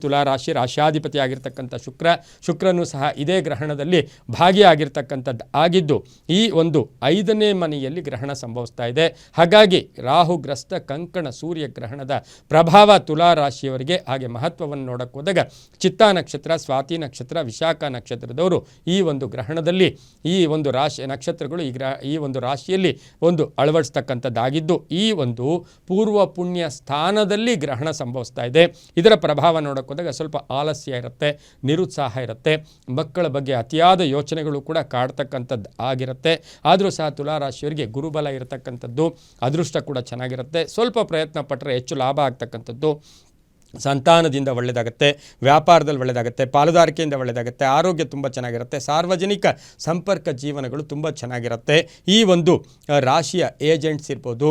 ತುಲಾ ರಾಶಿ ರಾಶ್ಯಾಧಿಪತಿ ಆಗಿರ್ತಕ್ಕಂಥ ಶುಕ್ರನು ಸಹ ಇದೇ ಗ್ರಹಣದಲ್ಲಿ ಭಾಗಿಯಾಗಿರ್ತಕ್ಕಂಥದ್ದು ಆಗಿದ್ದು ಈ ಒಂದು 5ನೇ ಮನೆಯಲ್ಲಿ ಗ್ರಹಣ ಸಂಭವಿಸ್ತಾ ಇದೆ. ಹಾಗಾಗಿ ರಾಹುಗ್ರಸ್ತ ಕಂಕಣ ಸೂರ್ಯ ಗ್ರಹಣದ ಪ್ರಭಾವ ತುಲಾ ರಾಶಿಯವರಿಗೆ ಹಾಗೆ ಮಹತ್ವವನ್ನು ನೋಡಕ್ಕೆ ಹೋದಾಗ ಚಿತ್ತಾ ನಕ್ಷತ್ರ, ಸ್ವಾತಿ ನಕ್ಷತ್ರ, ವಿಶಾಖ ನಕ್ಷತ್ರದವರು ಈ ಒಂದು ಗ್ರಹಣದಲ್ಲಿ ಈ ಒಂದು ರಾಶಿ ನಕ್ಷತ್ರಗಳು ಈ ಒಂದು ರಾಶಿಯಲ್ಲಿ ಒಂದು ಅಳವಡಿಸ್ತಕ್ಕಂಥದ್ದಾಗಿದ್ದು ಈ ಒಂದು ಪೂರ್ವ ಪುಣ್ಯ ಸ್ಥಾನದಲ್ಲಿ ಗ್ರಹಣ ಸಂಭವಿಸ್ತಾ ಇದೆ. ಇದರ ಪ್ರಭಾವ ನೋಡಕ್ಕೆ ಹೋದಾಗ ಸ್ವಲ್ಪ ಆಲಸ್ಯ ಇರುತ್ತೆ, ನಿರುತ್ಸಾಹ ಇರುತ್ತೆ, ಮಕ್ಕಳ ಬಗ್ಗೆ ಅತಿಯಾದ ಯೋಚನೆಗಳು ಕೂಡ ಕಾಡ್ತಕ್ಕಂಥದ್ದು ಆಗಿರುತ್ತೆ. ಆದರೂ ಸಹ ತುಲಾ ರಾಶಿಯವರಿಗೆ ಗುರುಬಲ ಇರತಕ್ಕಂಥದ್ದು, ಅದೃಷ್ಟ ಕೂಡ ಚೆನ್ನಾಗಿರುತ್ತೆ. ಸ್ವಲ್ಪ ಪ್ರಯತ್ನ ಪಟ್ಟರೆ ಹೆಚ್ಚು ಲಾಭ ಆಗ್ತಕ್ಕಂಥದ್ದು, ಸಂತಾನದಿಂದ ಒಳ್ಳೆಯದಾಗುತ್ತೆ, ವ್ಯಾಪಾರದಲ್ಲಿ ಒಳ್ಳೆಯದಾಗುತ್ತೆ, ಪಾಲುದಾರಿಕೆಯಿಂದ ಒಳ್ಳೆಯದಾಗುತ್ತೆ, ಆರೋಗ್ಯ ತುಂಬ ಚೆನ್ನಾಗಿರುತ್ತೆ, ಸಾರ್ವಜನಿಕ ಸಂಪರ್ಕ ಜೀವನಗಳು ತುಂಬ ಚೆನ್ನಾಗಿರುತ್ತೆ. ಈ ಒಂದು ರಾಶಿಯ ಏಜೆಂಟ್ಸ್ ಇರ್ಬೋದು,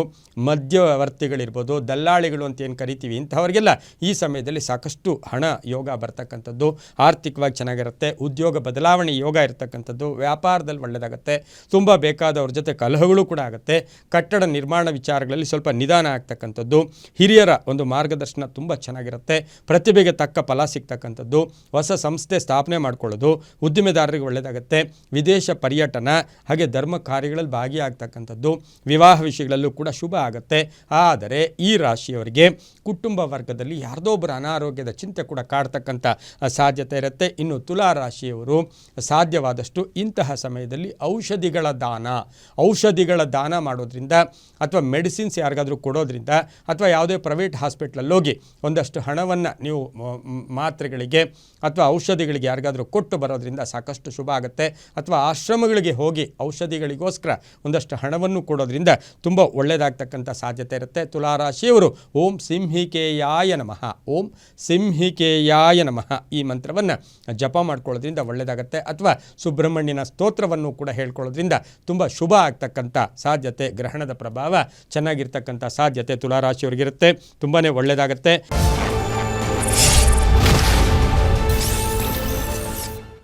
ಮಧ್ಯವರ್ತಿಗಳಿರ್ಬೋದು, ದಲ್ಲಾಳಿಗಳು ಅಂತ ಏನು ಕರಿತೀವಿ, ಇಂಥವರಿಗೆಲ್ಲ ಈ ಸಮಯದಲ್ಲಿ ಸಾಕಷ್ಟು ಹಣ ಯೋಗ ಬರ್ತಕ್ಕಂಥದ್ದು, ಆರ್ಥಿಕವಾಗಿ ಚೆನ್ನಾಗಿರುತ್ತೆ, ಉದ್ಯೋಗ ಬದಲಾವಣೆ ಯೋಗ ಇರತಕ್ಕಂಥದ್ದು, ವ್ಯಾಪಾರದಲ್ಲಿ ಒಳ್ಳೆಯದಾಗುತ್ತೆ, ತುಂಬ ಬೇಕಾದವ್ರ ಜೊತೆ ಕಲಹಗಳು ಕೂಡ ಆಗುತ್ತೆ, ಕಟ್ಟಡ ನಿರ್ಮಾಣ ವಿಚಾರಗಳಲ್ಲಿ ಸ್ವಲ್ಪ ನಿಧಾನ ಆಗ್ತಕ್ಕಂಥದ್ದು, ಹಿರಿಯರ ಒಂದು ಮಾರ್ಗದರ್ಶನ ತುಂಬ ಚೆನ್ನಾಗಿರುತ್ತೆ, ಪ್ರತಿಭೆಗೆ ತಕ್ಕ ಫಲ ಸಿಗ್ತಕ್ಕಂಥದ್ದು, ಹೊಸ ಸಂಸ್ಥೆ ಸ್ಥಾಪನೆ ಮಾಡ್ಕೊಳ್ಳೋದು, ಉದ್ದಿಮೆದಾರರಿಗೆ ಒಳ್ಳೆಯದಾಗುತ್ತೆ, ವಿದೇಶ ಪರ್ಯಟನ ಹಾಗೆ ಧರ್ಮ ಕಾರ್ಯಗಳಲ್ಲಿ ಭಾಗಿಯಾಗ್ತಕ್ಕಂಥದ್ದು, ವಿವಾಹ ವಿಷಯಗಳಲ್ಲೂ ಕೂಡ ಶುಭ ಆಗುತ್ತೆ. ಆದರೆ ಈ ರಾಶಿಯವರಿಗೆ ಕುಟುಂಬ ವರ್ಗದಲ್ಲಿ ಯಾರ್ದೋ ಒಬ್ಬರ ಅನಾರೋಗ್ಯದ ಚಿಂತೆ ಕೂಡ ಕಾಡ್ತಕ್ಕಂಥ ಸಾಧ್ಯತೆ ಇರುತ್ತೆ. ಇನ್ನು ತುಲಾ ರಾಶಿಯವರು ಸಾಧ್ಯವಾದಷ್ಟು ಇಂತಹ ಸಮಯದಲ್ಲಿ ಔಷಧಿಗಳ ದಾನ ಮಾಡೋದ್ರಿಂದ ಅಥವಾ ಮೆಡಿಸಿನ್ಸ್ ಯಾರಿಗಾದರೂ ಕೊಡೋದ್ರಿಂದ ಅಥವಾ ಯಾವುದೇ ಪ್ರೈವೇಟ್ ಹಾಸ್ಪಿಟ್ಲಲ್ಲಿ ಹೋಗಿ ಒಂದಷ್ಟು ಹಣವನ್ನು ನೀವು ಮಾತ್ರೆಗಳಿಗೆ ಅಥವಾ ಔಷಧಿಗಳಿಗೆ ಯಾರಿಗಾದರೂ ಕೊಟ್ಟು ಬರೋದ್ರಿಂದ ಸಾಕಷ್ಟು ಶುಭ ಆಗುತ್ತೆ. ಅಥವಾ ಆಶ್ರಮಗಳಿಗೆ ಹೋಗಿ ಔಷಧಿಗಳಿಗೋಸ್ಕರ ಒಂದಷ್ಟು ಹಣವನ್ನು ಕೊಡೋದ್ರಿಂದ ತುಂಬ ಒಳ್ಳೆಯದಾಗ್ತಕ್ಕಂಥ ಸಾಧ್ಯತೆ ಇರುತ್ತೆ. ತುಲಾರಾಶಿಯವರು ಓಂ ಸಿಂಹಿಕೇಯಾಯ ನಮಃ, ಓಂ ಸಿಂಹಿಕೇಯಾಯ ನಮಃ ಈ ಮಂತ್ರವನ್ನು ಜಪ ಮಾಡ್ಕೊಳ್ಳೋದ್ರಿಂದ ಒಳ್ಳೆಯದಾಗುತ್ತೆ. ಅಥವಾ ಸುಬ್ರಹ್ಮಣ್ಯನ ಸ್ತೋತ್ರವನ್ನು ಕೂಡ ಹೇಳ್ಕೊಳ್ಳೋದ್ರಿಂದ ತುಂಬ ಶುಭ ಆಗ್ತಕ್ಕಂಥ ಸಾಧ್ಯತೆ, ಗ್ರಹಣದ ಪ್ರಭಾವ ಚೆನ್ನಾಗಿರ್ತಕ್ಕಂಥ ಸಾಧ್ಯತೆ ತುಲಾರಾಶಿಯವರಿಗಿರುತ್ತೆ. ತುಂಬಾ ಒಳ್ಳೆಯದಾಗುತ್ತೆ.